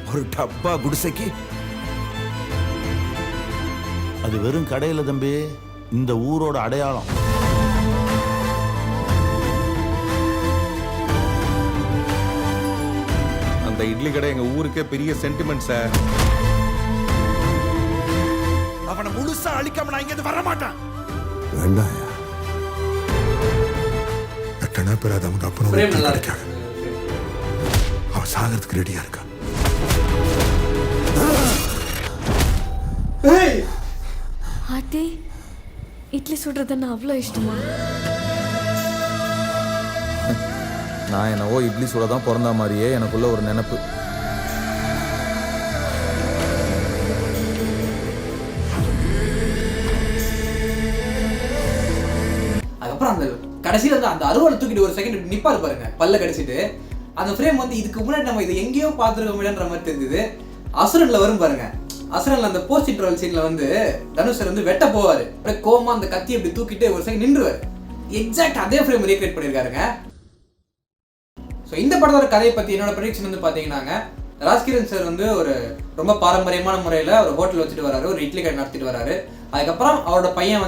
ஒரு டப்பா குடிசைக்கு. அது வெறும் கடையில தம்பி, இந்த ஊரோட அடையாளம். அந்த இட்லி கடை எங்க ஊருக்கே பெரிய சென்டிமெண்ட் சார். அவனை முழுசா அழிக்காம நான் இங்க வர மாட்டான். வேண்டாயா, எட்டனா பேர் அது அவங்க அப்புறம் கிடைக்காது. அவன் சாகிறதுக்கு ரெடியா இருக்கா. ஆத்தி, இட்லி சுடுறதுன்னு அவ்வளோ இஷ்டமா? நான் என்னவோ இட்லி சுட தான் பிறந்த மாதிரியே எனக்குள்ள ஒரு நினைப்பு. அதுக்கப்புறம் அந்த கடைசியில் வந்து அந்த அருவாளை தூக்கிட்டு ஒரு செகண்ட் நிப்பாரு பாருங்க, பல்ல கடிச்சிட்டு. அந்த ஃப்ரேம் வந்து இதுக்கு முன்னாடி நம்ம இதை எங்கேயோ பார்த்துருக்க முடியாதுன்ற மாதிரி தெரிஞ்சது. அசுரன்ல வரும் பாருங்க, அசுரன்ல அந்த போஸ்ட் இன்டர்வல் சீன்ல வந்து தனுஷர் வந்து வெட்ட போவாரு, அப்படியே கோமா அந்த கத்தி அப்படி தூக்கிட்டு ஒரு செகண்ட் நின்றுவாரு. எக்ஸாக்ட் அதே ஃப்ரேம் ரீக்ரியேட் பண்ணியிருக்காருங்க. ஸோ இந்த படத்தோட கதையை பற்றி என்னோட ப்ரெடிக்ஷன் வந்து பார்த்தீங்கன்னாங்க, ராஜ்கிரண் சார் வந்து ஒரு ரொம்ப பாரம்பரியமான முறையில் ஒரு ஹோட்டல் வச்சுட்டு வராரு, ஒரு இட்லி கடை நடத்திட்டு வராரு. அதுக்கப்புறம் அவரோட பையன் வந்து